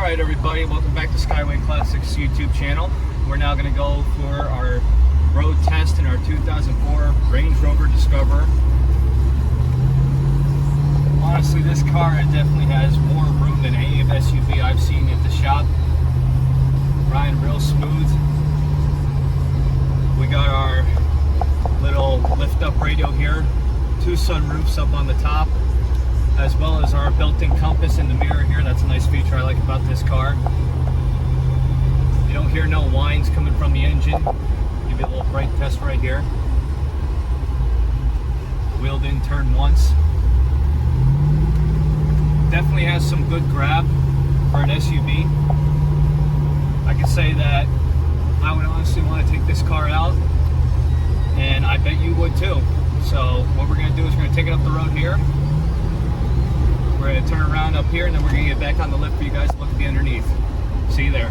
Alright everybody, welcome back to Skyway Classics YouTube channel. We're now going to go for our road test in our 2004 Land Rover Discovery. Honestly, this car definitely has more room than any SUV I've seen at the shop. Riding real smooth. We got our little lift-up radio here, 2 sunroofs up on the top, as well as our built-in compass in the mirror here. That's a nice feature I like about this car. You don't hear no whines coming from the engine. Give you a little brake test right here. Wheeled in turn once. Definitely has some good grab for an SUV. I can say that I would honestly want to take this car out, and I bet you would too. So what we're going to do is we're going to take it up the road here. We're going to turn around up here, and then we're going to get back on the lift for you guys to look at the underneath. See you there.